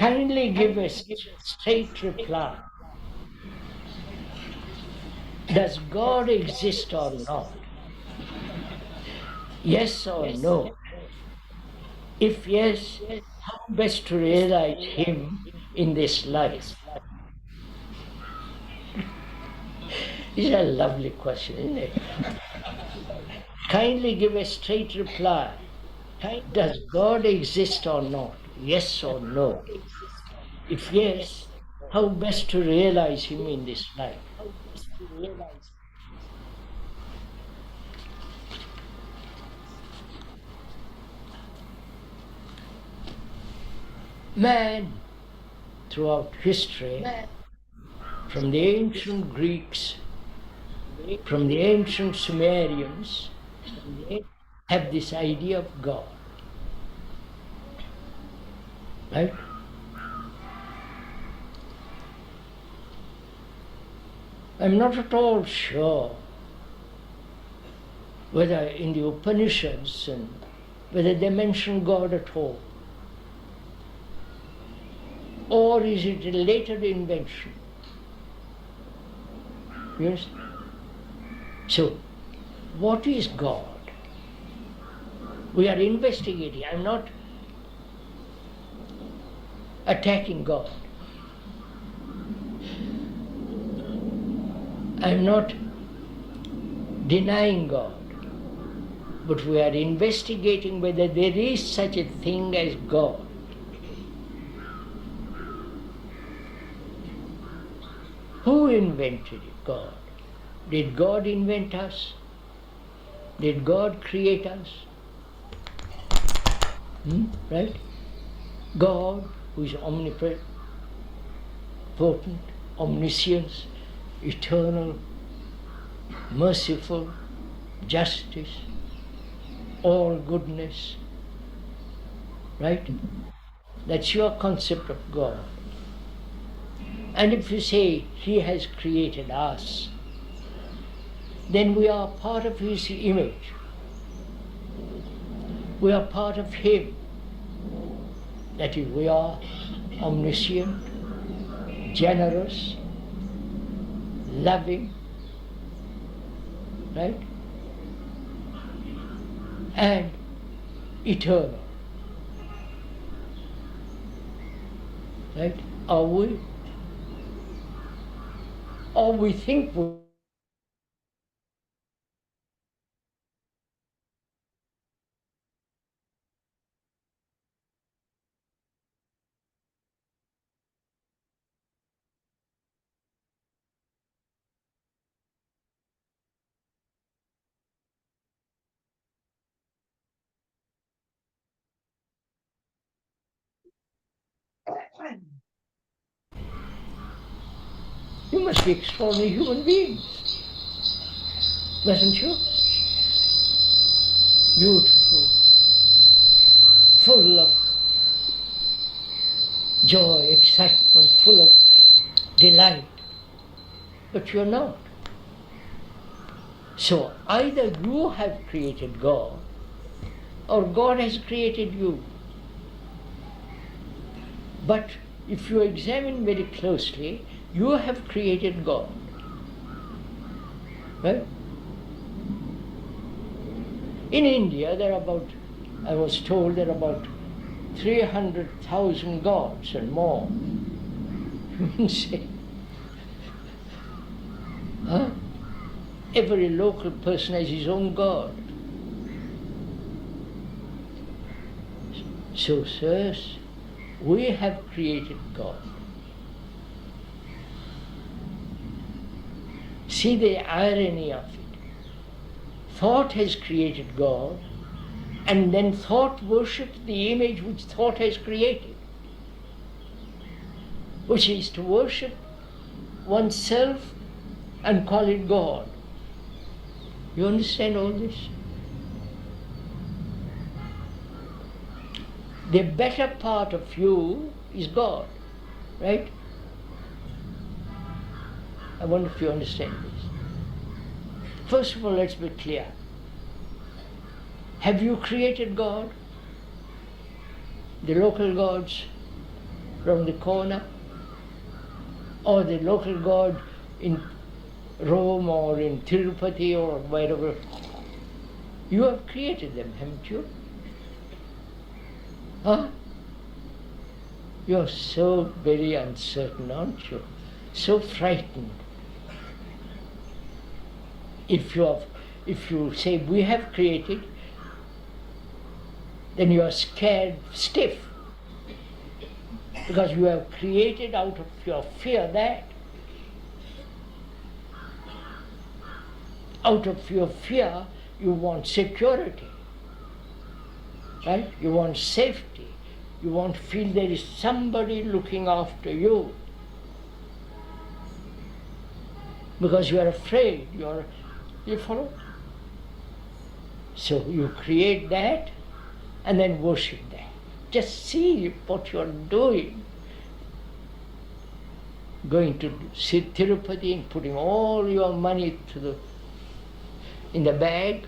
Kindly give a straight reply. Does God exist or not? Yes or no? If yes, how best to realize Him in this life? This is a lovely question, isn't it? Kindly give a straight reply. Does God exist or not? Yes or no? If yes, how best to realize Him in this life? Man, throughout history, from the ancient Greeks, from the ancient Sumerians, have this idea of God. Right? I'm not at all sure whether in the Upanishads and whether they mention God at all. Or is it a later invention? Yes? So, what is God? We are investigating. I'm not attacking God. I'm not denying God. But we are investigating whether there is such a thing as God. Who invented God? Did God invent us? Did God create us? Right? God, who is omnipotent, omniscient, eternal, merciful, justice, all goodness. Right? That's your concept of God. And if you say He has created us, then we are part of His image. We are part of Him. That is, we are omniscient, generous, loving, right? And eternal. Right? Are we? Or we think we You must be extraordinary human beings, mustn't you? Beautiful, full of joy, excitement, full of delight. But you're not. So either you have created God or God has created you. But if you examine very closely, you have created God. Right? In India, there are about, I was told, there are about 300,000 gods and more. You say, huh? Every local person has his own God. So, sirs, we have created God. See the irony of it. Thought has created God, and then thought worships the image which thought has created, which is to worship oneself and call it God. You understand all this? The better part of you is God, right? I wonder if you understand this. First of all, let's be clear. Have you created God? The local gods? round the corner, or the local god in Rome or in Tirupati or wherever. You have created them, haven't you? Huh? You're so very uncertain, aren't you? So frightened. If you say we have created, then you are scared stiff. Because you have created out of your fear that. Out of your fear, you want security, right? You want safety. You want to feel there is somebody looking after you. Because you are afraid, you follow? So you create that and then worship that. Just see what you are doing. Going to Tirupati and putting all your money in the bag.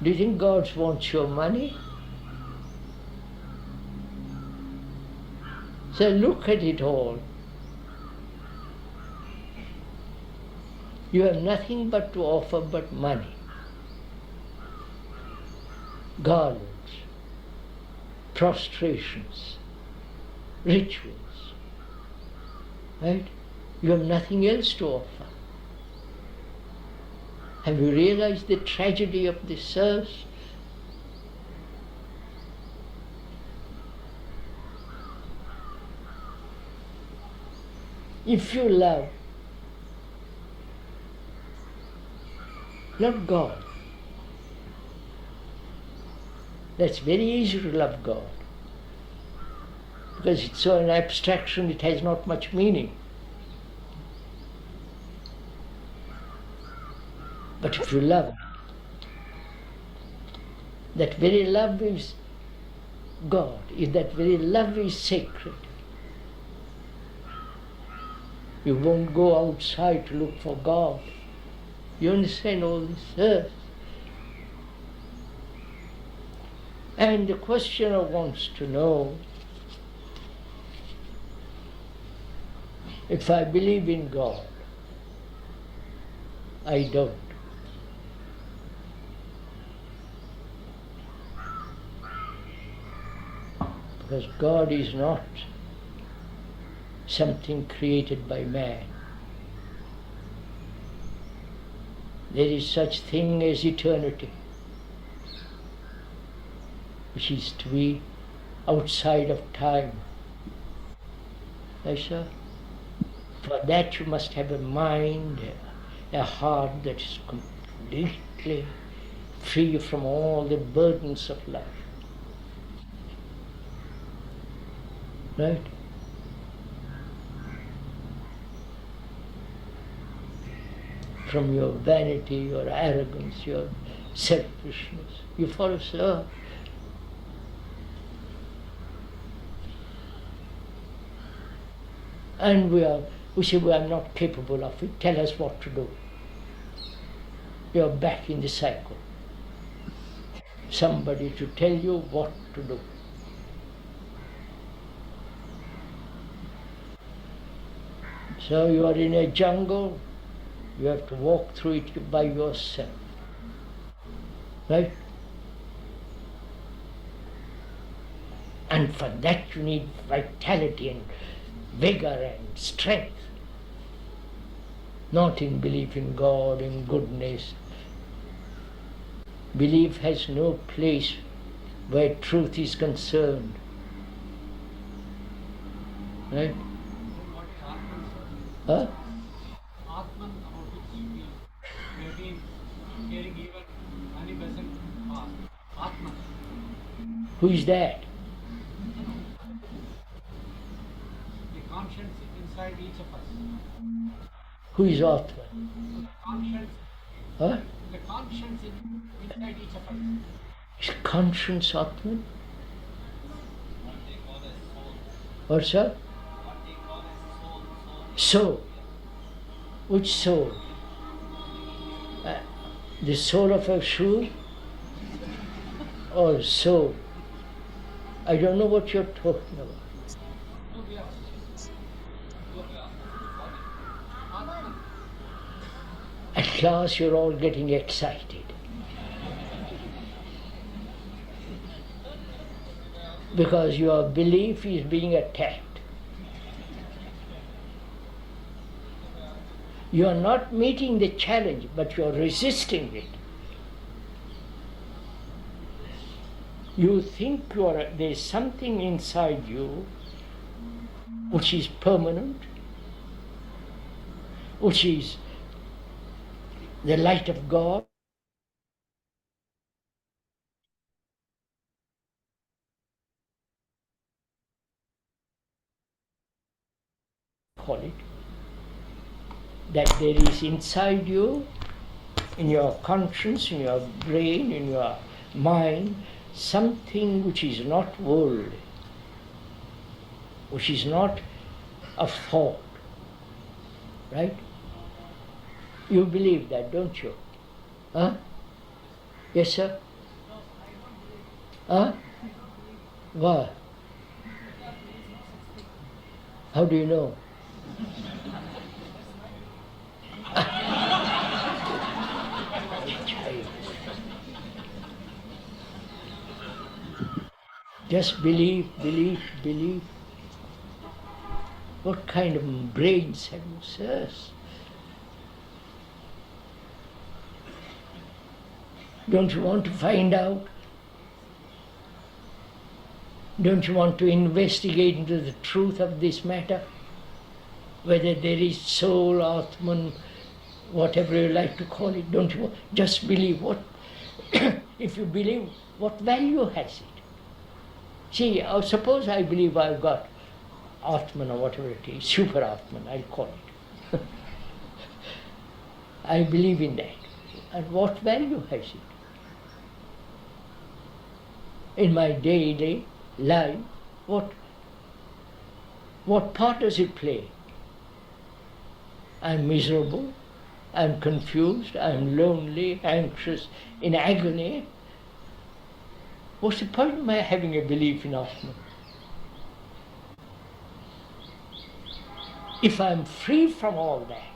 Do you think God wants your money? So look at it all. You have nothing but to offer but money, garlands, prostrations, rituals, right? You have nothing else to offer. Have you realized the tragedy of this earth? If you love God. That's very easy to love God. Because it's so an abstraction, it has not much meaning. But if you love, that very love is God, that very love is sacred. You won't go outside to look for God. You understand all this earth. And the questioner wants to know, if I believe in God, I don't. Because God is not something created by man. There is such thing as eternity, which is to be outside of time. Yes, sir? For that you must have a mind, a heart that is completely free from all the burdens of life. Right? From your vanity, your arrogance, your selfishness. You follow, sir? And we say, well, I'm not capable of it. Tell us what to do. You're back in the cycle. Somebody to tell you what to do. So you are in a jungle, you have to walk through it by yourself. Right? And for that you need vitality and vigor and strength. Not in belief in God, in goodness. Belief has no place where truth is concerned. Right? Huh? Atman, about which we have been hearing even 100% past. Atman. Who is that? The conscience inside each of us. Who is Atman? The conscience. Huh? The conscience inside each of us. Is conscience Atman? What's that? Soul. Which soul? The soul of a shoe? Or soul? I don't know what you're talking about. No, we are. Atman. At last you're all getting excited. Because your belief is being attacked. You are not meeting the challenge, but you are resisting it. You think there's something inside you which is permanent, which is the light of God. Call it. That there is inside you, in your conscience, in your brain, in your mind, something which is not worldly, which is not of thought. Right? You believe that, don't you? Huh? Yes, sir? Huh? Why? How do you know? Just believe, believe, believe. What kind of brains have you, sirs? Don't you want to find out? Don't you want to investigate into the truth of this matter? Whether there is soul, Atman, whatever you like to call it, don't you just believe what? If you believe, what value has it? See, suppose I believe I've got Atman or whatever it is, super Atman, I'll call it. I believe in that. And what value has it? In my daily life, what part does it play? I'm miserable, I'm confused, I'm lonely, anxious, in agony. What's the point of my having a belief in Atman? If I'm free from all that,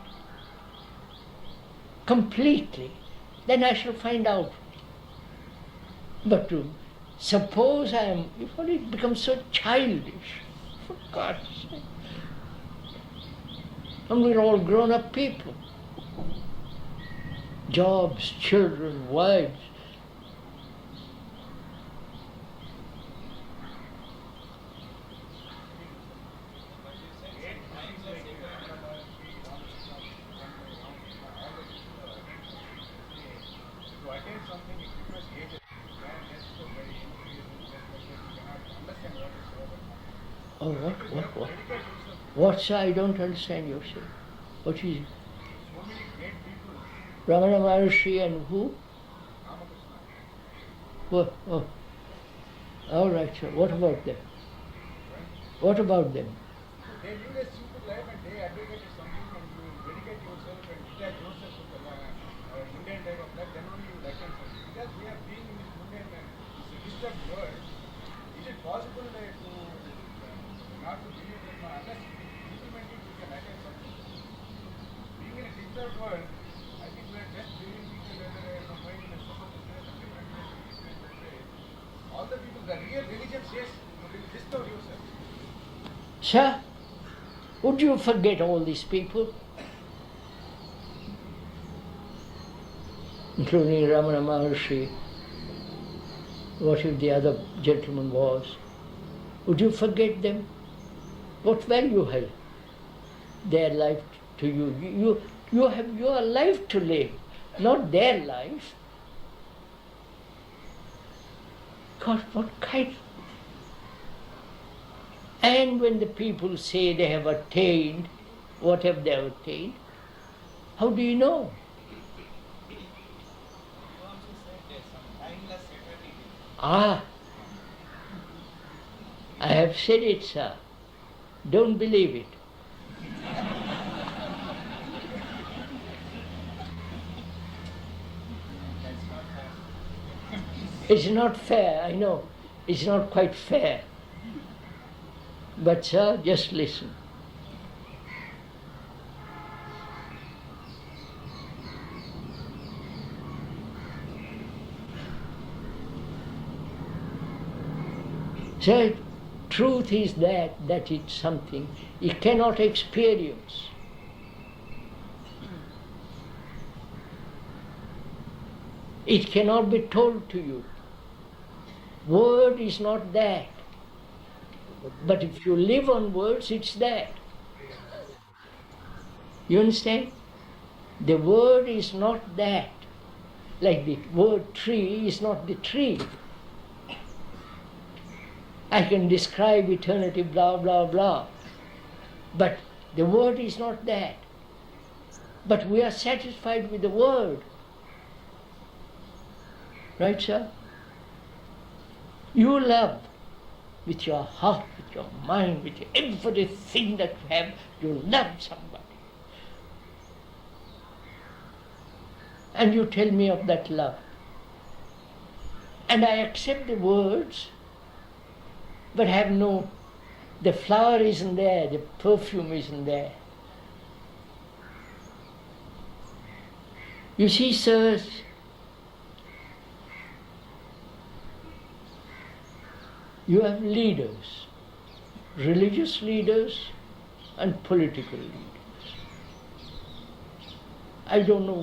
completely, then I shall find out. But to suppose it becomes so childish, for God's sake. And we're all grown-up people. Jobs, children, wives. Oh, what? What, I don't understand you say. What is it? Ramana Maharshi and who? What? Oh. All right, sir. What about them? What about them? They live a simple life and they advocate something and you dedicate yourself and detach yourself from the mundane type of life, then only you will attain something. Because we are being in this mundane, disturbed world, is it possible to not to believe in unless implement it, we can attain something? Being in a disturbed world, I think we are just believing people whether combined in a social place and different ways. All the people, the real religion says you will discover yourself. Sir, would you forget all these people? Including Ramana Maharshi, what if the other gentleman was? Would you forget them? What value has their life to you? You have your life to live, not their life. God, what kind? And when the people say they have attained, what have they attained? How do you know? Ah, I have said it, sir. Don't believe it. It's not fair, I know. It's not quite fair. But sir, just listen. So truth is that it's something you cannot experience. It cannot be told to you. Word is not that. But if you live on words, it's that. You understand? The word is not that. Like the word tree is not the tree. I can describe eternity, blah, blah, blah. But the word is not that. But we are satisfied with the word. Right, sir? You love with your heart, with your mind, with everything that you have. You love somebody. And you tell me of that love. And I accept the words, but have no, the flower isn't there, the perfume isn't there. You see, sirs, you have leaders, religious leaders and political leaders. I don't know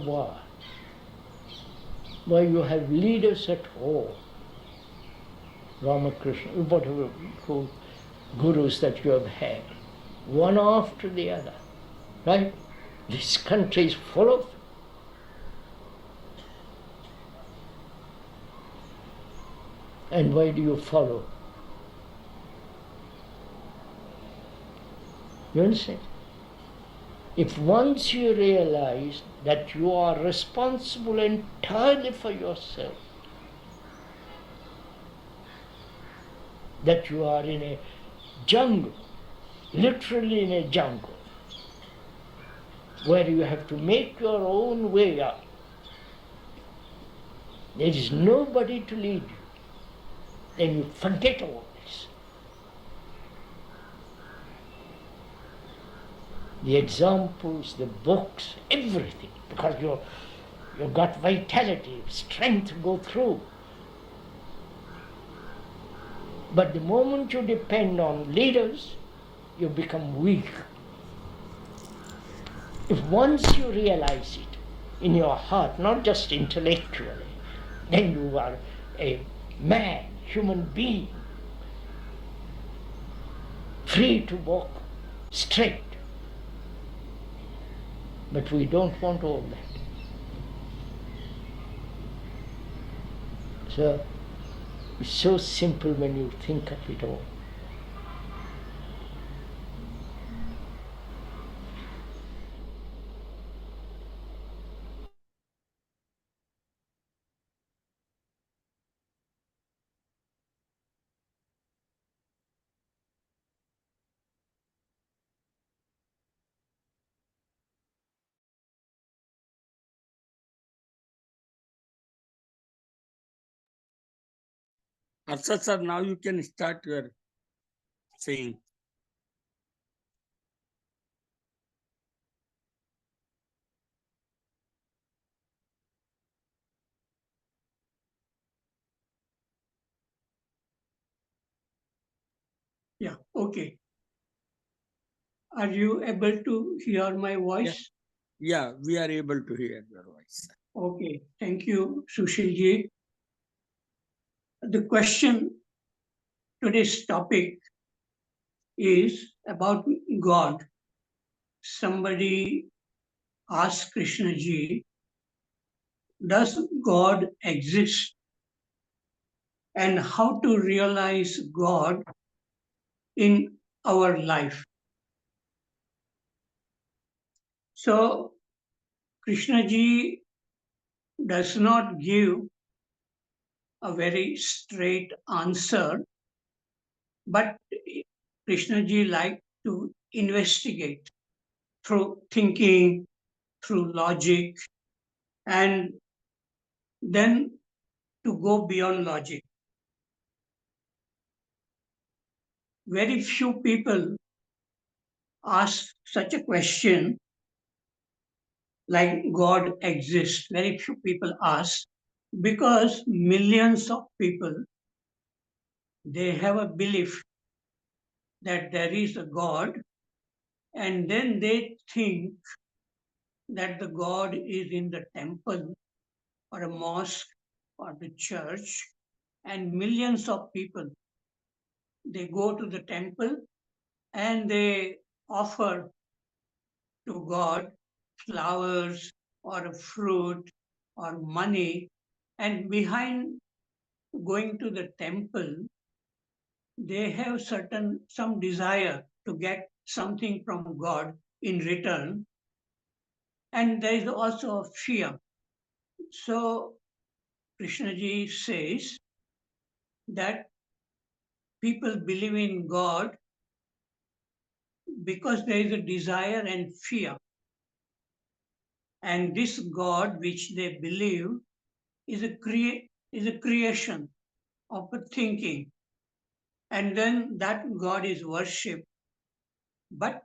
why you have leaders at all. Ramakrishna, whatever gurus that you have had, one after the other, right? This country is full of. And why do you follow? You understand? If once you realize that you are responsible entirely for yourself, that you are in a jungle, literally in a jungle, where you have to make your own way up. There is nobody to lead you. Then you forget all this. The examples, the books, everything, because you've got vitality, strength to go through. But the moment you depend on leaders, you become weak. If once you realize it in your heart, not just intellectually, then you are a man, human being, free to walk straight. But we don't want all that. So it's so simple when you think of it all. Harshad sir, now you can start your saying. Yeah, okay. Are you able to hear my voice? Yeah, we are able to hear your voice. Okay, thank you, Sushilji. The question, today's topic is about God. Somebody asked Krishnaji, does God exist? And how to realize God in our life? So, Krishnaji does not give a very straight answer, but Krishnaji like to investigate through thinking, through logic, and then to go beyond logic. very few people ask such a question like God exists. Very few people ask because millions of people, they have a belief that there is a God, and then they think that the God is in the temple or a mosque or the church, and millions of people, they go to the temple and they offer to God flowers or a fruit or money, and behind going to the temple, they have certain some desire to get something from God in return, and there is also a fear. So Krishnaji says that people believe in God because there is a desire and fear. And this God which they believe is is a creation of a thinking. And then that God is worshipped. But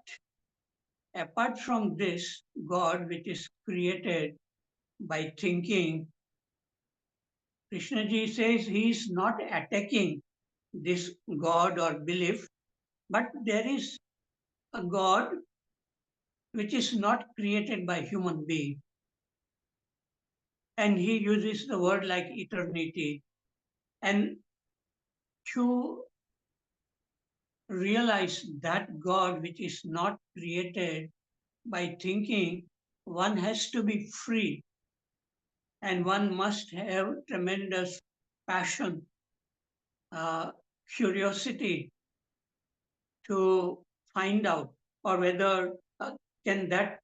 apart from this God which is created by thinking, Krishnaji says he is not attacking this God or belief, but there is a God which is not created by human being. And he uses the word like eternity. And to realize that God which is not created by thinking, one has to be free and one must have tremendous passion, uh, curiosity to find out or whether can that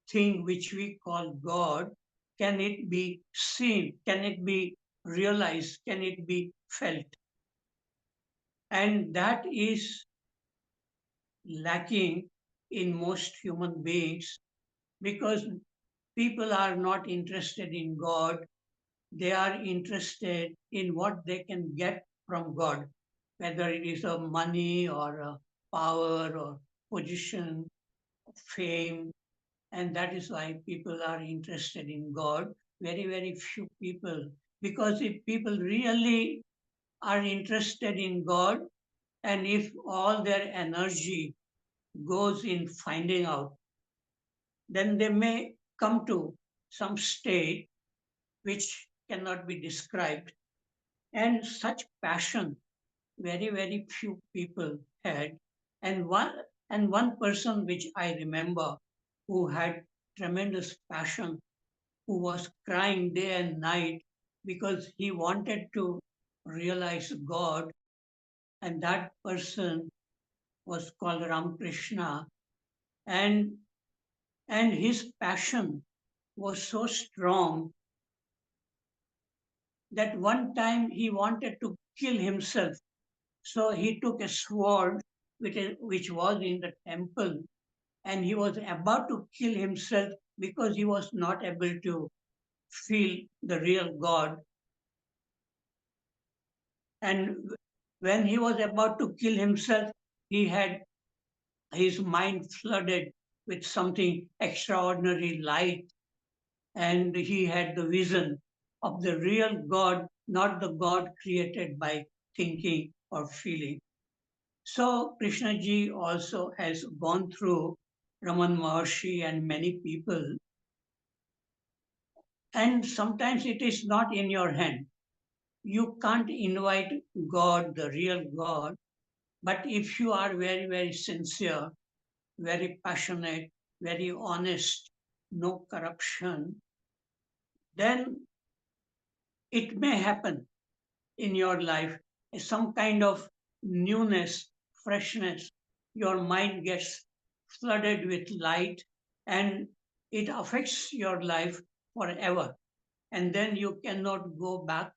thing which we call God, can it be seen? Can it be realized? Can it be felt? And that is lacking in most human beings because people are not interested in God. They are interested in what they can get from God, whether it is a money or a power or position, fame. And that is why people are interested in God. Very, very few people. Because if people really are interested in God, and if all their energy goes in finding out, then they may come to some state which cannot be described. And such passion, very, very few people had. And one person which I remember who had tremendous passion, who was crying day and night because he wanted to realize God, and that person was called Ramakrishna, and and his passion was so strong that one time he wanted to kill himself. So he took a sword which was in the temple, and he was about to kill himself because he was not able to feel the real God. And when he was about to kill himself, he had his mind flooded with something extraordinary light, and he had the vision of the real God, not the God created by thinking or feeling. So Krishna ji also has gone through Raman Maharshi and many people, and sometimes it is not in your hand. You can't invite God, the real God, but if you are very, very sincere, very passionate, very honest, no corruption, then it may happen in your life some kind of newness, freshness. Your mind gets flooded with light and it affects your life forever. And then you cannot go back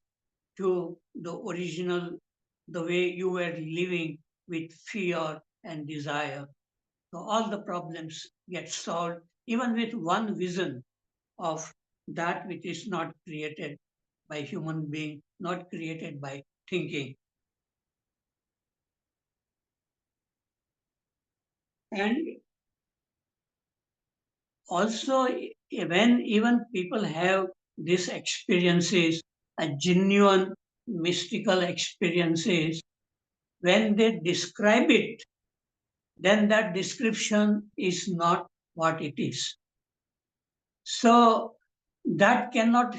to the original, the way you were living with fear and desire. So all the problems get solved even with one vision of that which is not created by human being, not created by thinking. And also, when even people have these experiences, a genuine mystical experiences, when they describe it, then that description is not what it is. So that cannot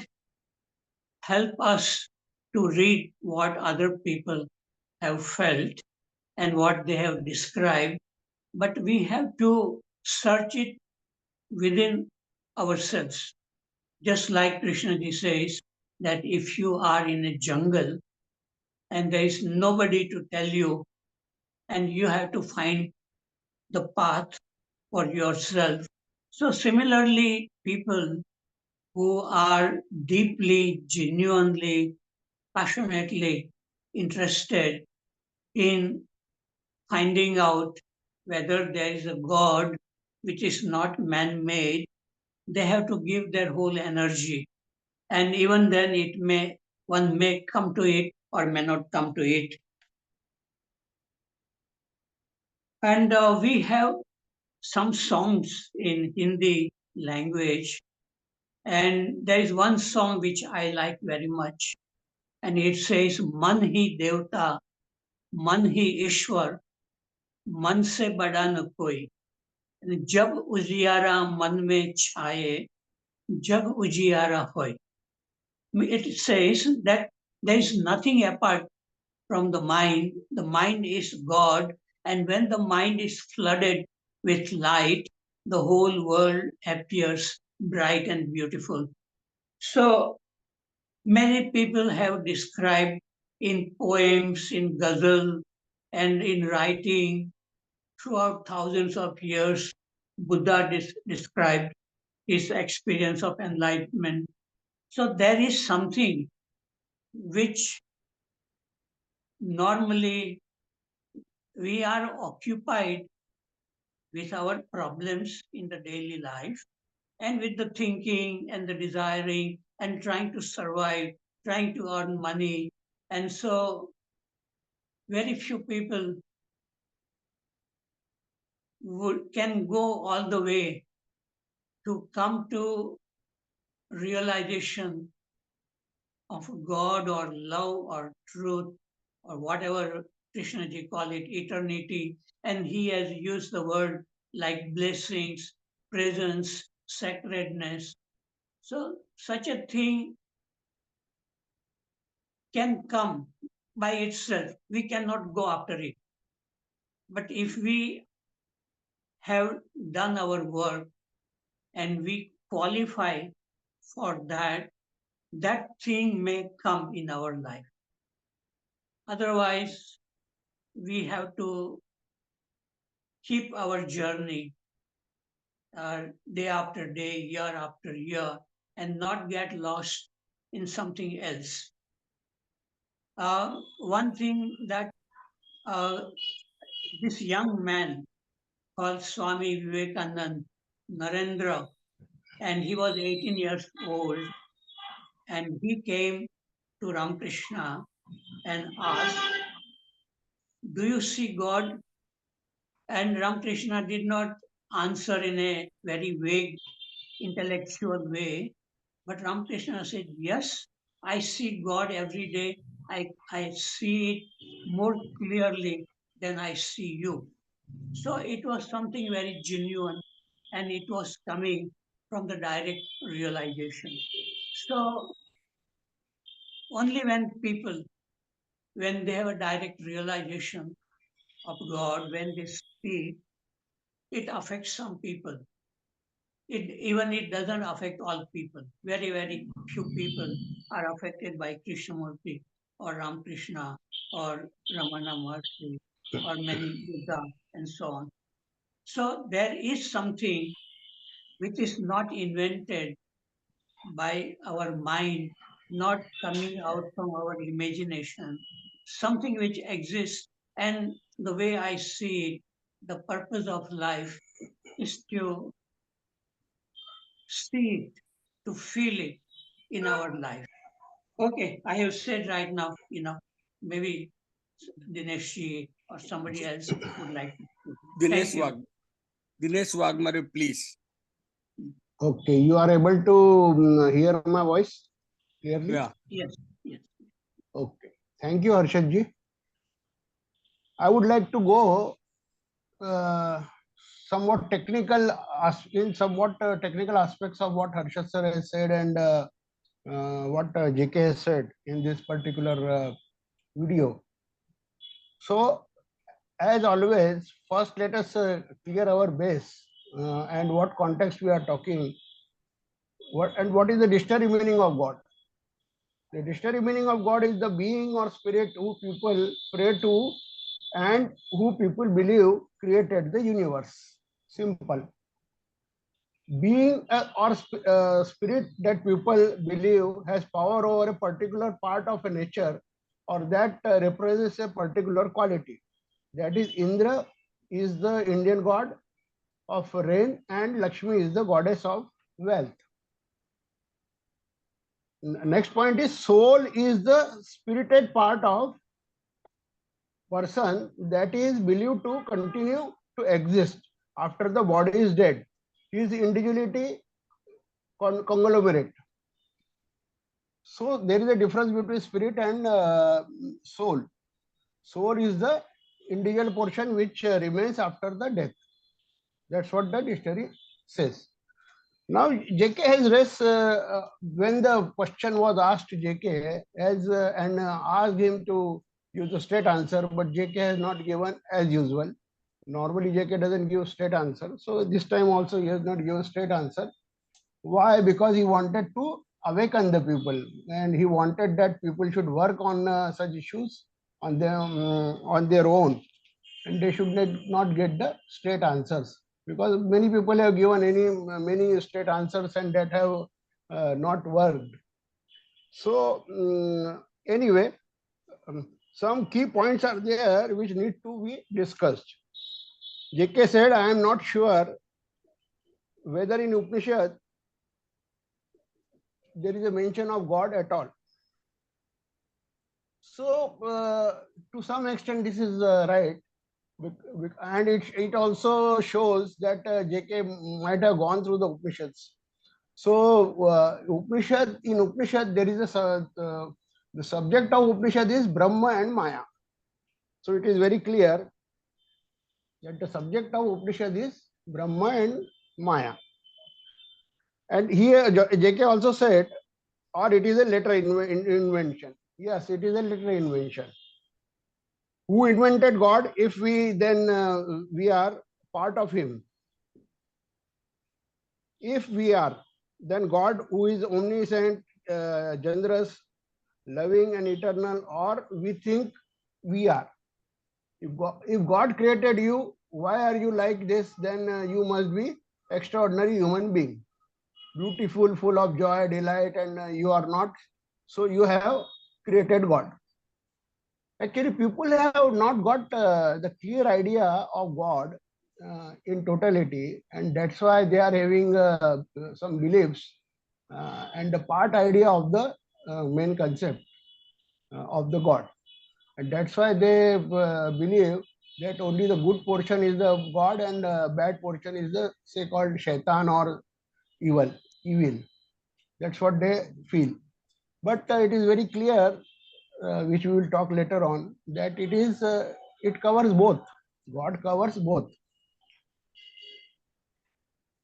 help us to read what other people have felt and what they have described, but we have to search it within ourselves. Just like Krishnaji says that if you are in a jungle and there is nobody to tell you, and you have to find the path for yourself. So, similarly, people who are deeply, genuinely, passionately interested in finding out whether there is a God which is not man made, they have to give their whole energy. And even then, one may come to it or may not come to it. And we have some songs in Hindi language, and there is one song which I like very much, and it says, "Man hi devta, man hi Ishwar, मन से बड़ा न कोई." जब उजियारा मन में छाए, जग उजियारा होए. It says that there is nothing apart from the mind. The mind is God, and when the mind is flooded with light, the whole world appears bright and beautiful. So many people have described in poems, in ghazal, and in writing throughout thousands of years. Buddha described his experience of enlightenment. So there is something which normally we are occupied with our problems in the daily life and with the thinking and the desiring and trying to survive, trying to earn money. And so very few people can go all the way to come to realization of God or love or truth or whatever Krishnaji call it, eternity. And he has used the word like blessings, presence, sacredness. So such a thing can come by itself. We cannot go after it. But if we have done our work and we qualify for that, that thing may come in our life. Otherwise, we have to keep our journey day after day, year after year, and not get lost in something else. One thing that this young man called Swami Vivekanand, Narendra, and he was 18 years old, and he came to Ramakrishna and asked, "Do you see God?" And Ramakrishna did not answer in a very vague intellectual way, but Ramakrishna said, "Yes, I see God every day. I see it more clearly than I see you." So it was something very genuine and it was coming from the direct realization. So only when they have a direct realization of God, when they speak, it affects some people. It doesn't affect all people. Very, very few people are affected by Krishnamurti or Ramakrishna or Ramana Maharshi or many Buddha and so on. So there is something which is not invented by our mind, not coming out from our imagination, something which exists. And the way I see it, the purpose of life is to see it, to feel it in our life. Okay, I have said right now, maybe Dinesh or somebody else would like to speak. Thank Dinesh you. Wag. Dinesh Waghmare, please. Okay, you are able to hear my voice clearly? Yeah. Yes, yes. Okay. Thank you, Harshad ji. I would like to go somewhat technical in somewhat technical aspects of what Harshad sir has said and what JK has said in this particular video. So, as always, first let us clear our base and what context we are talking. What is the dictionary meaning of God? The dictionary meaning of God is the being or spirit who people pray to and who people believe created the universe. Simple. Being or spirit that people believe has power over a particular part of a nature or that represents a particular quality. That is, Indra is the Indian god of rain and Lakshmi is the goddess of wealth. Next point is soul is the spirited part of person that is believed to continue to exist after the body is dead. His individuality conglomerate. So there is a difference between spirit and soul. Soul is the individual portion which remains after the death. That's what the dictionary says. Now JK has raised when the question was asked to JK as and asked him to use a straight answer, but JK has not given as usual. Normally JK doesn't give straight answer, so this time also he has not given straight answer. Why? Because he wanted to awaken the people, and he wanted that people should work on such issues on them on their own, and they should not get the straight answers, because many people have given many straight answers and that have not worked. So anyway, some key points are there which need to be discussed. JK said, I am not sure whether in Upanishad there is a mention of God at all. So to some extent this is right, and it also shows that JK might have gone through the Upanishads. So in Upanishad there is the subject of Upanishad is Brahma and Maya. So it is very clear that the subject of Upanishad is Brahma and Maya. And here JK also said, or it is a later invention. Yes, it is a later invention. Who invented God? If we then we are part of him. If we are, then God, who is omniscient, generous, loving and eternal, or we think we are. If God created you, why are you like this? Then you must be extraordinary human being, beautiful, full of joy, delight, and you are not. So you have created God. Actually, people have not got the clear idea of God in totality, and that's why they are having some beliefs and the part idea of the main concept of the God. And that's why they believe that only the good portion is the God and the bad portion is the so-called shaitan or evil. That's what they feel. But it is very clear, which we will talk later on, that it covers both. God covers both.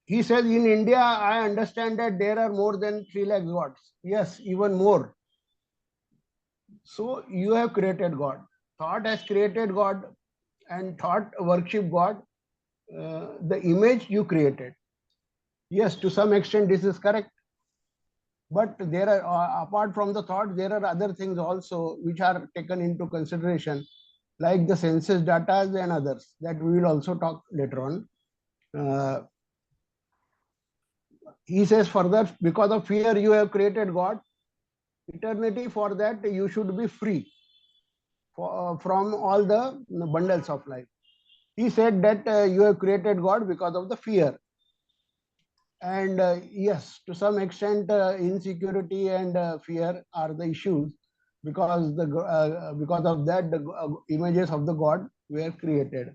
He says, in India, I understand that there are more than 3 lakh gods. Yes, even more. So you have created God. Thought has created God, and thought worship God, the image you created. Yes, to some extent this is correct. But there are, apart from the thought, there are other things also which are taken into consideration, like the census data and others that we will also talk later on. He says further, because of fear you have created God. Eternity, for that you should be free from all the bundles of life. He said that you have created God because of the fear. And yes, to some extent, insecurity and fear are the issues, because of that the images of the God were created.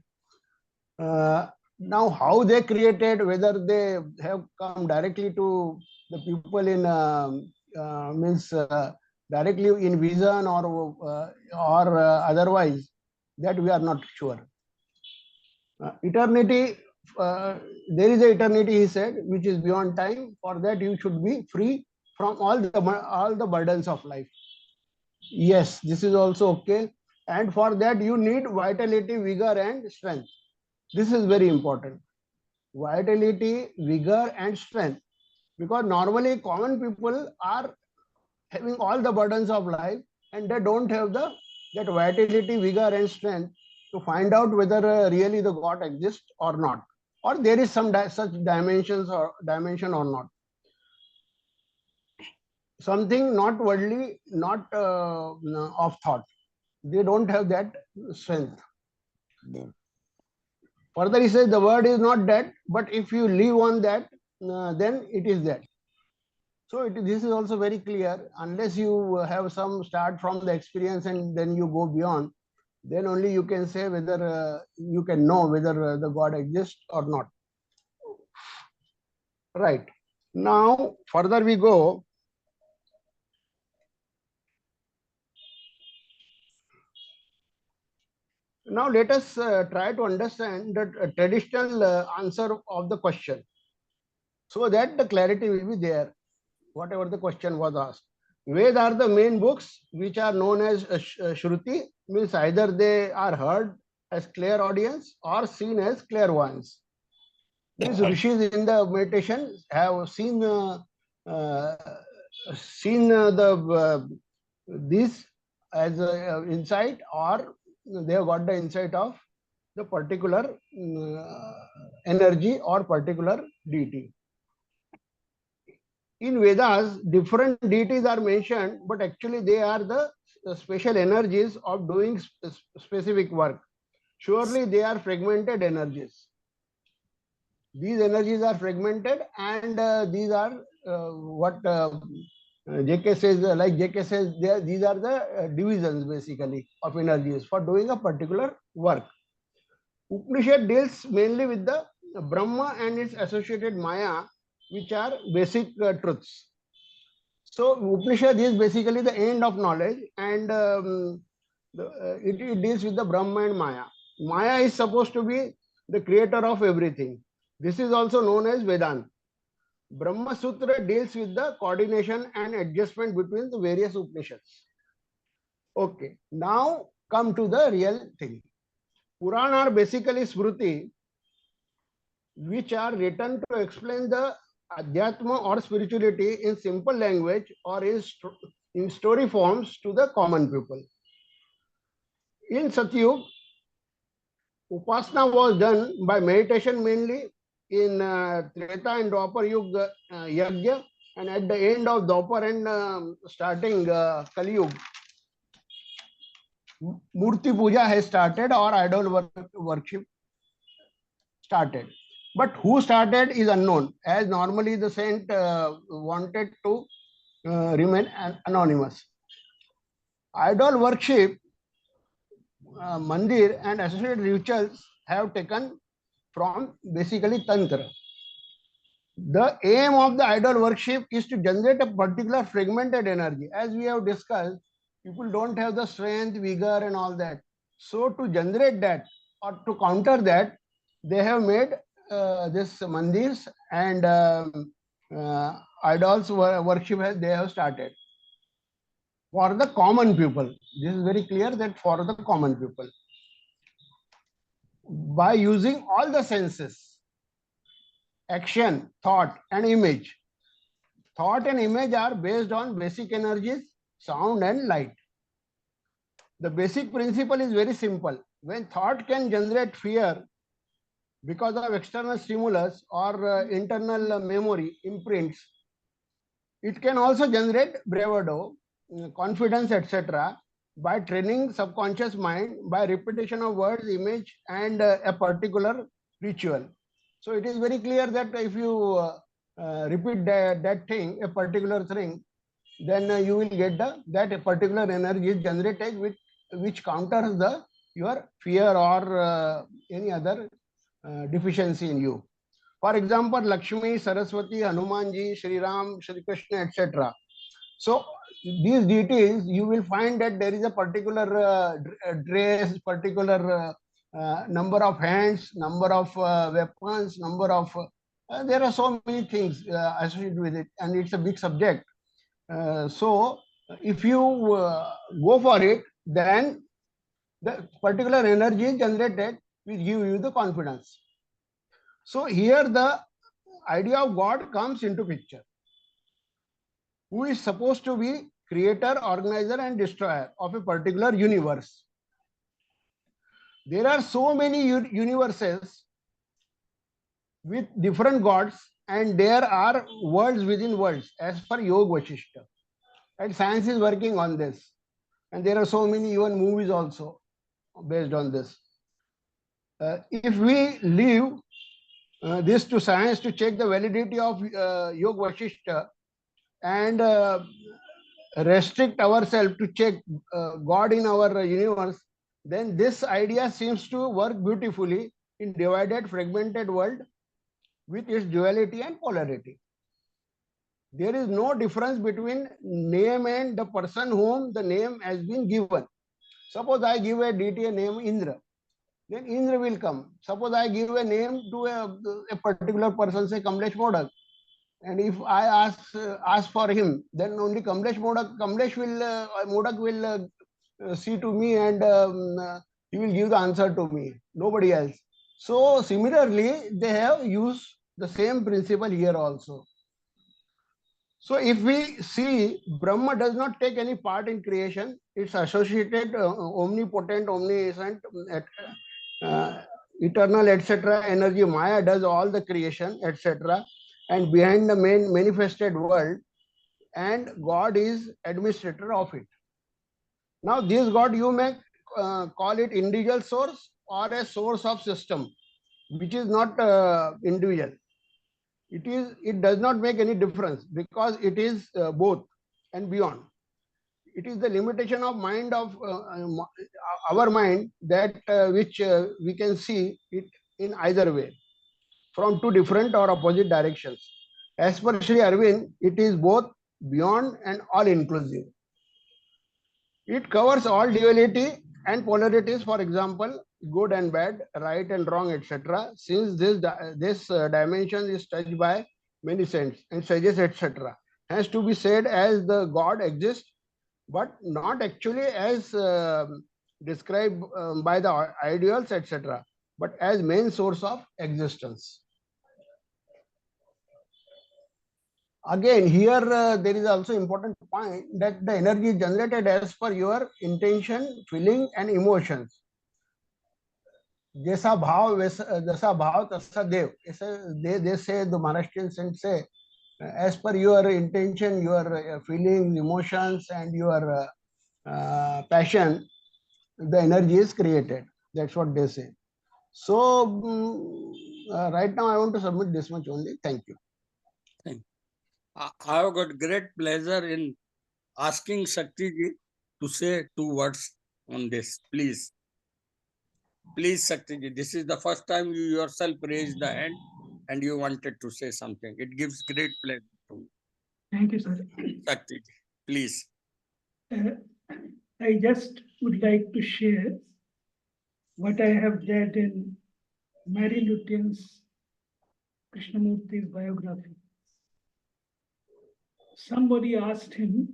Now, how they created, whether they have come directly to the people in means directly in vision or otherwise, that we are not sure. Eternity, there is a eternity, he said, which is beyond time. For that, you should be free from all the burdens of life. Yes, this is also okay. And for that, you need vitality, vigor, and strength. This is very important. Vitality, vigor, and strength. Because normally common people are having all the burdens of life and they don't have that vitality, vigor, and strength to find out whether really the God exists or not, or there is some such dimension or not. Something not worldly, not of thought. They don't have that strength. Further, he says the word is not dead, but if you live on that, then it is dead. So this is also very clear. Unless you have some start from the experience and then you go beyond, then only you can say whether you can know whether the God exists or not. Right. Now, further we go. Now, let us try to understand the traditional answer of the question, so that the clarity will be there, whatever the question was asked. Veda are the main books which are known as Shruti, means either they are heard as clear audience or seen as clairvoyance. These rishis in the meditation have seen this as insight, or they have got the insight of the particular energy or particular deity. In Vedas, different deities are mentioned, but actually they are the special energies of doing specific work. Surely they are fragmented energies. These energies are fragmented, and these are what JK says, like JK says, these are the divisions basically of energies for doing a particular work. Upanishad deals mainly with the Brahma and its associated Maya, which are basic truths. So Upanishad is basically the end of knowledge, and it deals with the Brahma and Maya. Maya is supposed to be the creator of everything. This is also known as Vedanta. Brahma Sutra deals with the coordination and adjustment between the various Upanishads. Okay, now come to the real thing. Purana are basically Smriti, which are written to explain the Adhyatma or spirituality in simple language or in story forms to the common people. In Satyug, Upasana was done by meditation mainly. In Treta and Dwapar Yuga, Yagya, and at the end of Dwapar and starting Kali Yuga, Murti Puja has started, or idol worship started. But who started is unknown, as normally the saint wanted to remain anonymous. Idol worship, mandir and associated rituals have taken from basically Tantra. The aim of the idol worship is to generate a particular fragmented energy. As we have discussed, people don't have the strength, vigor, and all that. So to generate that or to counter that, they have made this mandirs and idols worship they have started for the common people. This is very clear that for the common people, by using all the senses, action, thought, and image. Thought and image are based on basic energies, sound and light. The basic principle is very simple. When thought can generate fear because of external stimulus or internal memory imprints, it can also generate bravado, confidence, etc. by training subconscious mind by repetition of words, image, and a particular ritual. So it is very clear that if you repeat that thing, a particular thing, then you will get that particular energy is generated which counters your fear or any other deficiency in you. For example, Lakshmi, Saraswati, Hanumanji, Sri Ram, Sri Krishna, etc. So these deities, you will find that there is a particular dress, particular number of hands, number of weapons, number of there are so many things associated with it, and it's a big subject. So if you go for it, then the particular energy generated will give you the confidence. So here the idea of God comes into picture, who is supposed to be creator, organizer, and destroyer of a particular universe. There are so many universes with different gods, and there are worlds within worlds as per Yoga Vashishta. And science is working on this. And there are so many even movies also based on this. If we leave this to science to check the validity of Yoga Vashishta and restrict ourselves to check God in our universe, then this idea seems to work beautifully in divided, fragmented world with its duality and polarity. There is no difference between name and the person whom the name has been given. Suppose I give a deity a name Indra, then Indra will come. Suppose I give a name to a particular person, say Kamlesh Modak, and if I ask for him, then only Kamlesh Modak will see to me, and he will give the answer to me, nobody else. So similarly, they have used the same principle here also. So if we see, Brahma does not take any part in creation. It's associated, omnipotent, omniscient, eternal, etc. Energy, Maya does all the creation, etc. And behind the main manifested world, and God is administrator of it. Now this God, you may call it individual source or a source of system, which is not individual. It does not make any difference, because it is both and beyond. It is the limitation of mind of our mind that which we can see it in either way, from two different or opposite directions. As per Sri Arvind, it is both beyond and all inclusive. It covers all duality and polarities, for example, good and bad, right and wrong, etc. Since this dimension is touched by many saints and sages, etc., has to be said as the God exists, but not actually as described by the ideals, etc., but as main source of existence. Again, here there is also important point that the energy is generated as per your intention, feeling, and emotions. जैसा भाव तैसा देव. They say, the Maharashtrian saints say, as per your intention, your feelings, emotions, and your passion, the energy is created. That's what they say. So right now I want to submit this much only. Thank you. I have got great pleasure in asking Shakti ji to say 2 words on this. Please, Shakti ji, this is the first time you yourself raised the hand and you wanted to say something. It gives great pleasure to me. Thank you, sir. Shakti ji, please. I just would like to share what I have read in Mary Lutyens Krishnamurti's biography. Somebody asked him,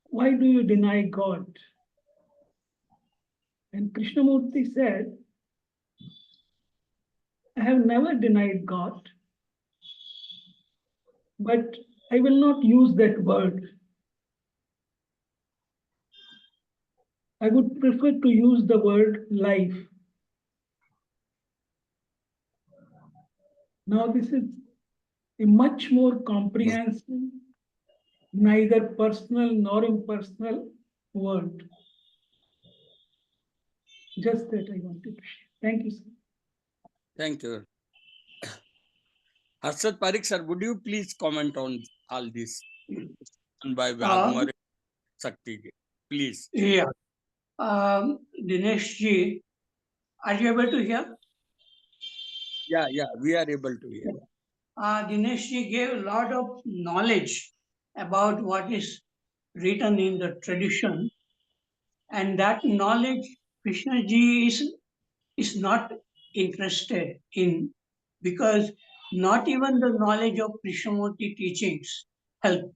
why do you deny God? And Krishnamurti said, I have never denied God, but I will not use that word. I would prefer to use the word life. Now, this is a much more comprehensive, neither personal nor impersonal word. Just that I wanted to share. Thank you, sir. Thank you. Harshad Parekh, sir, would you please comment on all this? And by Waghmare, Shakti ji, please. Yeah. Dinesh ji, are you able to hear? Yeah, we are able to hear. Dinesh ji gave a lot of knowledge about what is written in the tradition, and that knowledge Krishna ji is not interested in, because not even the knowledge of Krishnamurti teachings help.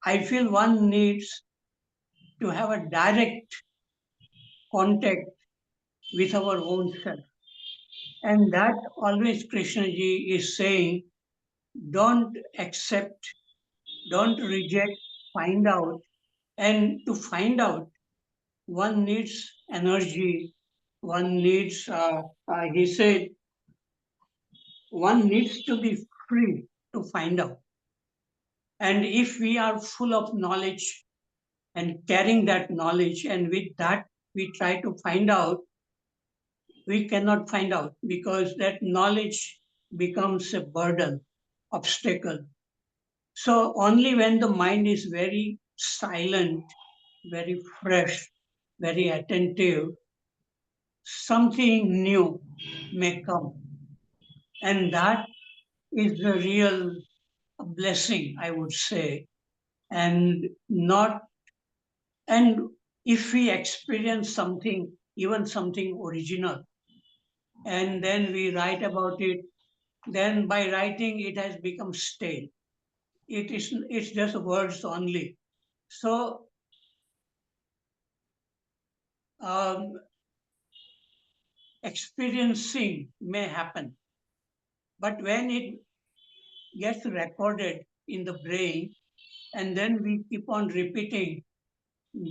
I feel one needs to have a direct contact with our own self. And that always Krishna ji is saying, don't accept, don't reject, find out. And to find out, one needs energy, one needs, he said, one needs to be free to find out. And if we are full of knowledge and carrying that knowledge, and with that we try to find out, we cannot find out, because that knowledge becomes a burden, obstacle. So only when the mind is very silent, very fresh, very attentive, something new may come. And that is the real blessing, I would say. And not, and if we experience something, even something original, and then we write about it, then by writing it has become stale. It's just words only. So um, experiencing may happen, but when it gets recorded in the brain, and then we keep on repeating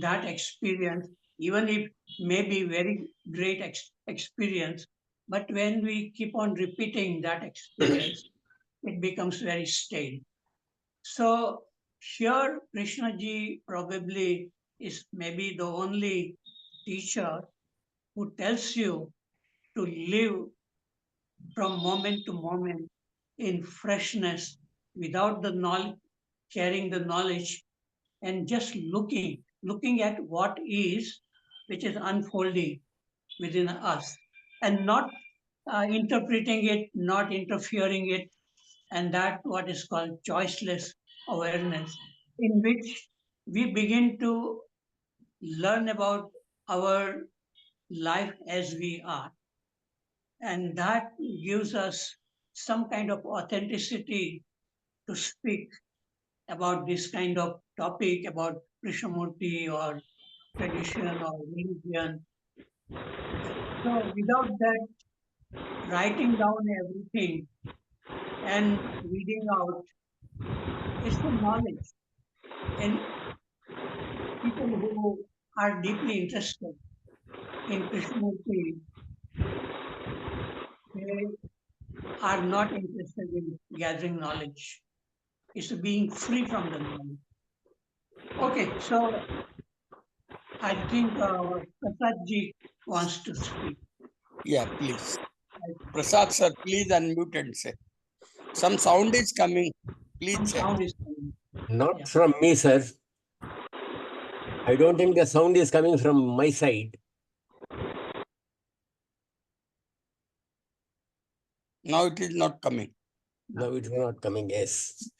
that experience, even if may be very great experience, but when we keep on repeating that experience, it becomes very stale. So here Krishna ji probably is maybe the only teacher who tells you to live from moment to moment in freshness, without the knowledge, carrying the knowledge, and just looking at what is, which is unfolding within us, and not interpreting it, not interfering it, and that what is called choiceless awareness, in which we begin to learn about our life as we are, and that gives us some kind of authenticity to speak about this kind of topic, about Krishnamurti or tradition or religion. So without that, writing down everything and reading out is the knowledge. And people who are deeply interested in Krishnamurti, they are not interested in gathering knowledge. It's being free from the knowledge. Okay, so I think Prasad ji wants to speak. Yeah, please. Prasad sir, please unmute and say. Some sound is coming. Please Some say. sound is coming. Not Yeah. from me, sir. I don't think the sound is coming from my side. Now it is not coming. No, it's not coming. Yes.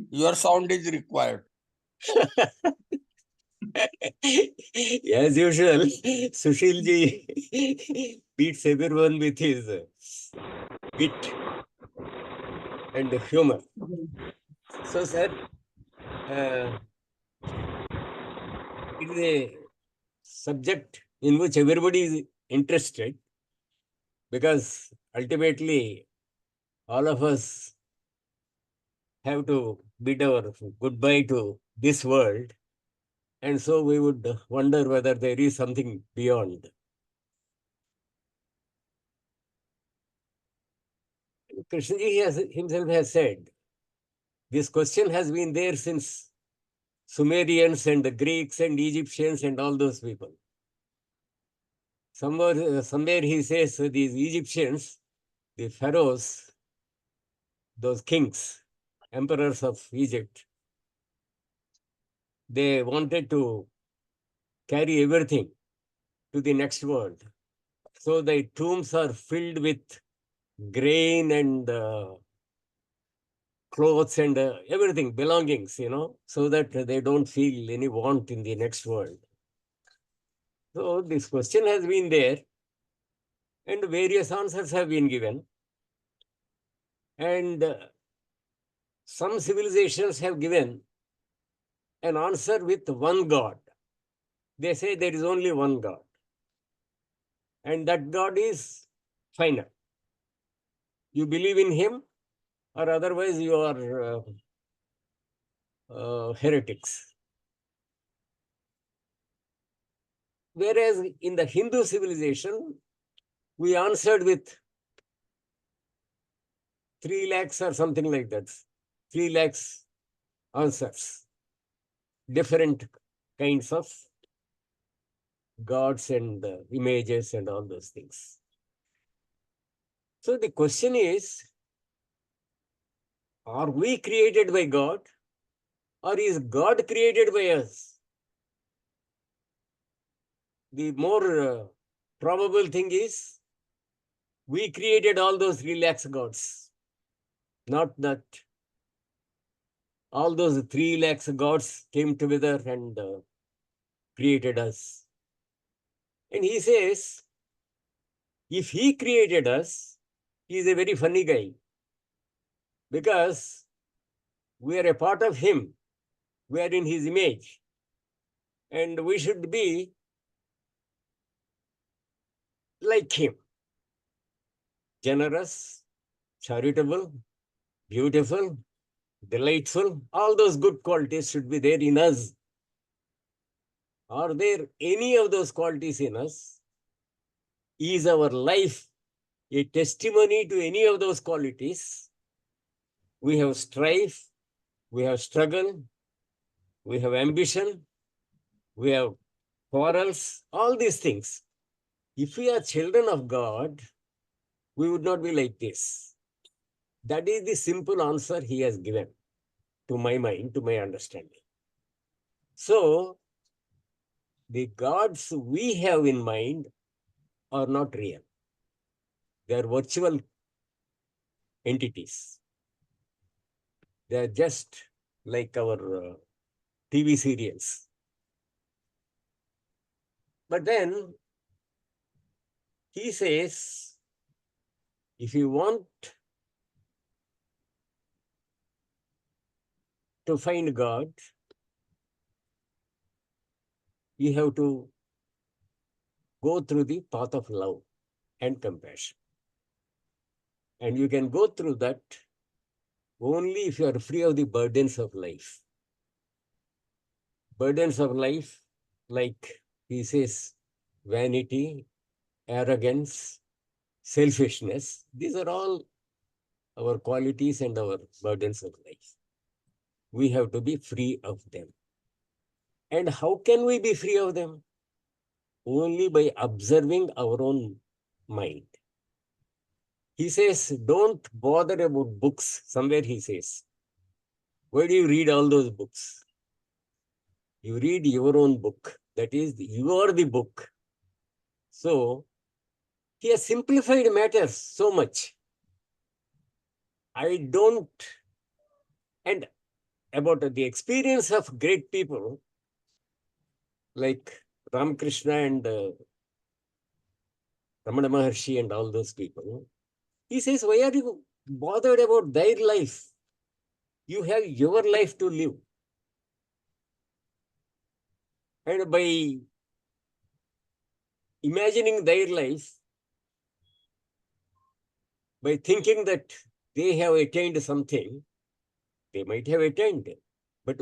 Your sound is required. As usual, Sushil ji beats everyone with his wit and humor. So, sir, it is a subject in which everybody is interested, because ultimately all of us have to bid our goodbye to this world. And so we would wonder whether there is something beyond. Krishna ji himself has said, this question has been there since Sumerians and the Greeks and Egyptians and all those people. Somewhere he says these Egyptians, the pharaohs, those kings, emperors of Egypt, they wanted to carry everything to the next world. So the tombs are filled with grain and clothes and everything, belongings, so that they don't feel any want in the next world. So this question has been there and various answers have been given. And some civilizations have given an answer with one God. They say there is only one God. And that God is final. You believe in him, or otherwise you are heretics. Whereas in the Hindu civilization, we answered with 3 lakhs or something like that. 3 lakhs answers. Different kinds of gods and images and all those things. So the question is, are we created by God, or is God created by us? The more probable thing is, we created all those 3 lakhs gods. Not that all those 3 lakhs gods came together and created us. And he says, if he created us, he is a very funny guy, because we are a part of him. We are in his image. And we should be like him. Generous, charitable, beautiful, delightful. All those good qualities should be there in us. Are there any of those qualities in us? Is our life a testimony to any of those qualities? We have strife, we have struggle, we have ambition, we have quarrels, all these things. If we are children of God, we would not be like this. That is the simple answer he has given, to my mind, to my understanding. So, the gods we have in mind are not real. They are virtual entities. They are just like our TV serials. But then he says, if you want to find God, you have to go through the path of love and compassion. And you can go through that only if you are free of the burdens of life. Burdens of life, like he says, vanity, arrogance, selfishness, these are all our qualities and our burdens of life. We have to be free of them. And how can we be free of them? Only by observing our own mind. He says, don't bother about books. Somewhere he says, why do you read all those books? You read your own book. That is, you are the book. So, he has simplified matters so much. I don't, and about the experience of great people like Ramakrishna and Ramana Maharshi and all those people, he says, why are you bothered about their life? You have your life to live. And by imagining their life, by thinking that they have attained something, they might have attained. But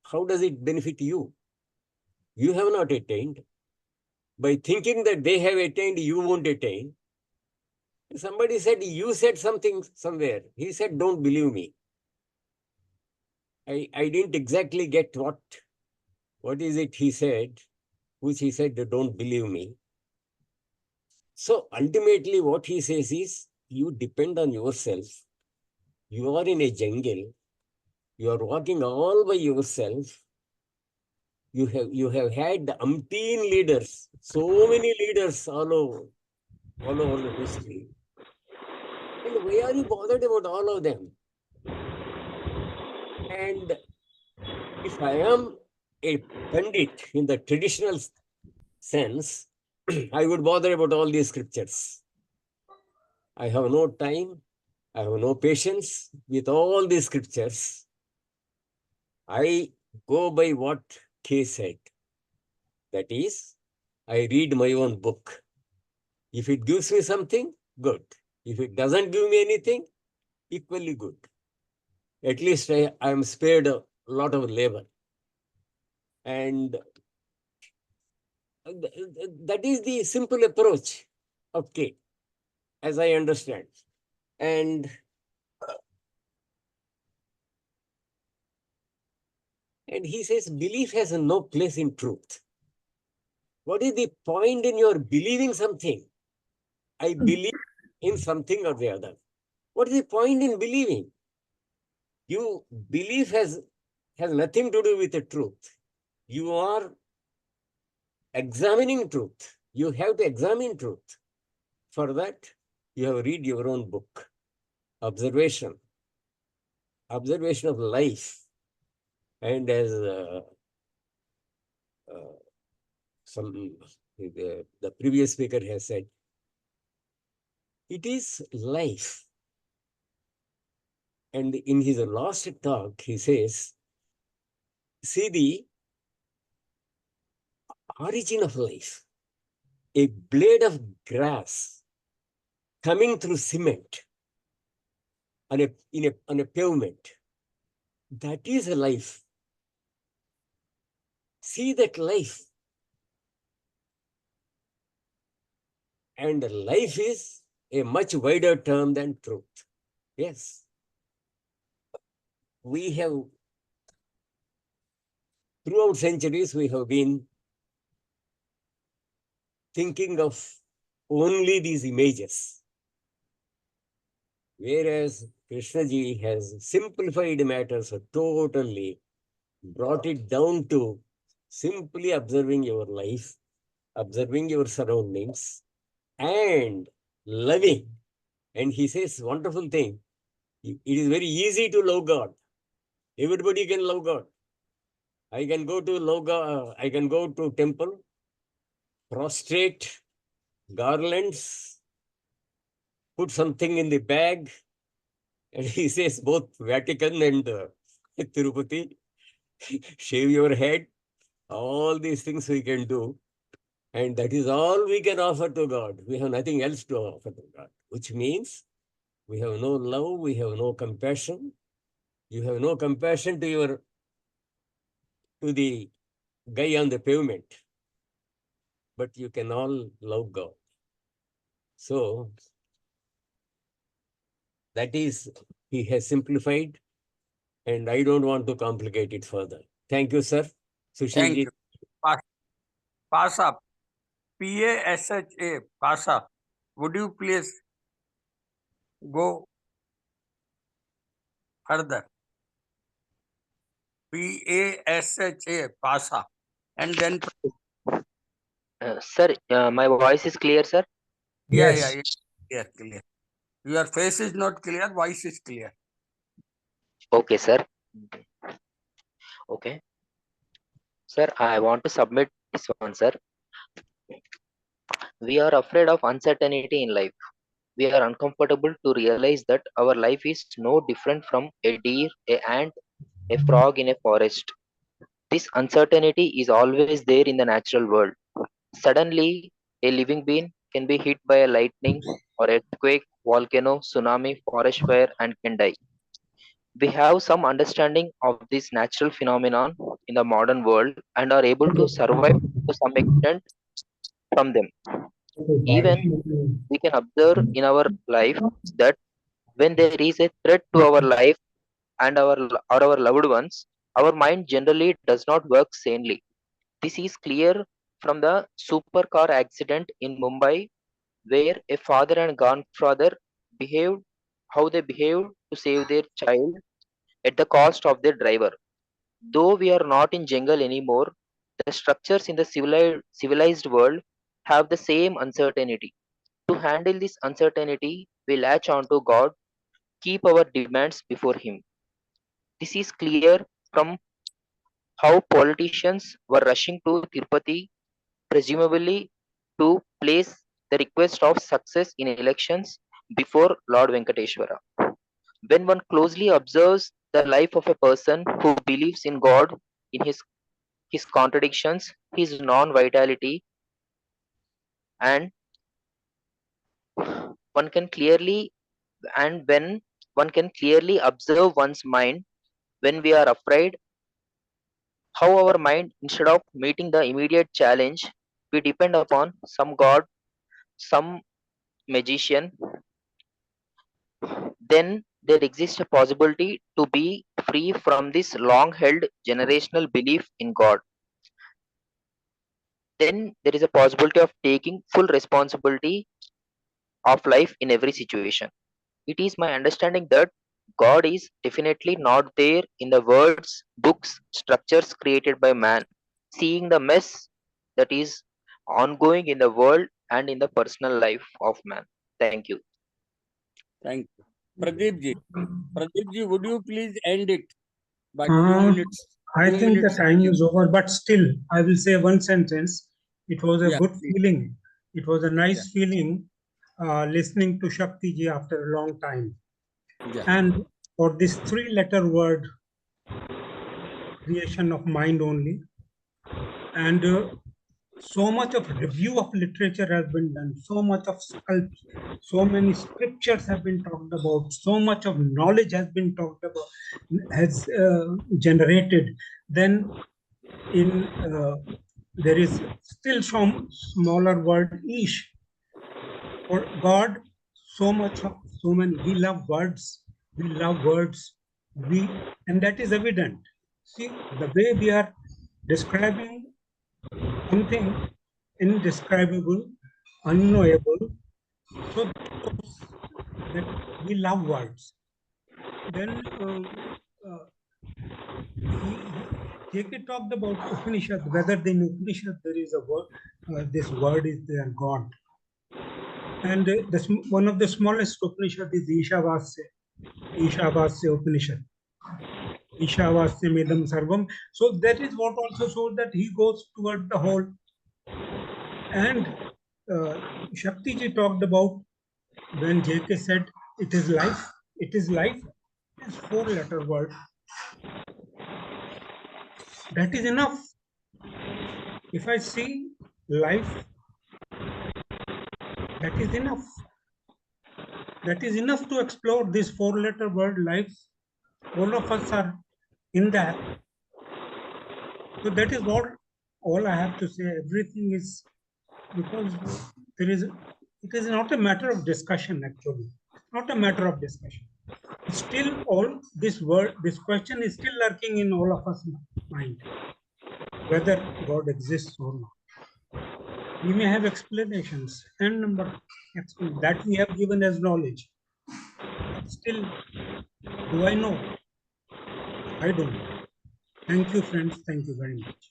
how does it benefit you? You have not attained. By thinking that they have attained, you won't attain. Somebody said, you said something somewhere. He said, don't believe me. I didn't exactly get what is it he said, which he said, don't believe me. So ultimately what he says is, you depend on yourself. You are in a jungle. You are walking all by yourself. you have had umpteen leaders, so many leaders all over the history. And why are you bothered about all of them? And if I am a Pandit in the traditional sense, I would bother about all these scriptures. I have no time, I have no patience with all these scriptures. I go by what K said. That is, I read my own book. If it gives me something, good. If it doesn't give me anything, equally good. At least I am spared a lot of labor. And that is the simple approach of K, as I understand. And he says, belief has no place in truth. What is the point in your believing something? I believe in something or the other. What is the point in believing? Belief has nothing to do with the truth. You are examining truth. You have to examine truth. For that, you have read your own book. Observation of life. And as the previous speaker has said, it is life. And in his last talk, he says, see the origin of life. A blade of grass coming through cement on a pavement. That is a life. See that life. And life is a much wider term than truth. Yes. We have, throughout centuries, we have been thinking of only these images. Whereas Krishnaji has simplified matters totally, brought it down to simply observing your life, observing your surroundings, and loving. And he says, wonderful thing, it is very easy to love God. Everybody can love God. I can go to temple, prostrate, garlands, put something in the bag, and he says both Vatican and Tirupati, shave your head, all these things we can do. And that is all we can offer to God. We have nothing else to offer to God, which means we have no love, we have no compassion. You have no compassion to the guy on the pavement, but you can all love God. So that is, he has simplified, and I don't want to complicate it further. Thank you, sir. Thank Sushilji. you. Pasha, Pasha, Pasha. Would you please go further? Pasha, Pasha. And then, Sir, my voice is clear, sir. yeah, clear. Your face is not clear, voice is clear. Okay, sir. Okay. Sir, I want to submit this one, sir. We are afraid of uncertainty in life. We are uncomfortable to realize that our life is no different from a deer, a ant, a frog in a forest. This uncertainty is always there in the natural world. Suddenly, a living being can be hit by a lightning or earthquake, volcano, tsunami, forest fire, and can die. We have some understanding of this natural phenomenon in the modern world and are able to survive to some extent from them. Even we can observe in our life that when there is a threat to our life and our loved ones, our mind generally does not work sanely. This is clear from the supercar accident in Mumbai, where a father and grandfather behaved how they behaved to save their child at the cost of their driver. Though we are not in jungle anymore, The structures in the civilized world have the same uncertainty. To handle this uncertainty, we latch onto God, keep our demands before Him. This is clear from how politicians were rushing to Tirupati, presumably to place the request of success in elections before Lord Venkateshwara. When one closely observes the life of a person who believes in God, in his contradictions, his non-vitality, and one can clearly when one can clearly observe one's mind when we are afraid, how our mind, instead of meeting the immediate challenge, we depend upon some god, some magician, then there exists a possibility to be free from this long held generational belief in God. Then there is a possibility of taking full responsibility of life in every situation. It is my understanding that God is definitely not there in the words, books, structures created by man. Seeing the mess that is ongoing in the world and in the personal life of man. Thank you. Thank you. Pradeep ji, would you please end it by 2 Uh, minutes? I 2 think the minutes time ending. is over, but still, I will say one sentence. It was a Yeah, good please. feeling. It was a Yeah. nice feeling listening to Shakti ji after a long time. Yeah. And for this 3-letter word, creation of mind only, and so much of review of literature has been done, so much of so many scriptures have been talked about, so much of knowledge has been talked about, has generated. Then in there is still some smaller word ish. For God, so many. We love words. We love words. And that is evident. See, the way we are describing something indescribable, unknowable, so that shows that we love words. Then JK talked about Upanishad, whether in Upanishad there is a word, this word is there, God. And one of the smallest Upanishad is Ishavasya Upanishad. Ishavasya Medam Sarvam. So that is what also shows that he goes toward the whole. And Shakti ji talked about when JK said it is life, it is life, it is 4-letter word. That is enough. If I see life, that is enough. That is enough to explore this 4-letter word life. All of us are in that. So that is what all I have to say. Everything is because it is not a matter of discussion actually. Not a matter of discussion. Still all this question is still lurking in all of us mind. Whether God exists or not. We may have explanations and number that we have given as knowledge. But still, do I know? I don't know. Thank you, friends. Thank you very much.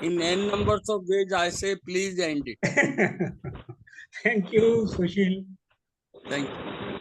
In n numbers of ways, I say please end it. Thank you, Sushil. Thank you.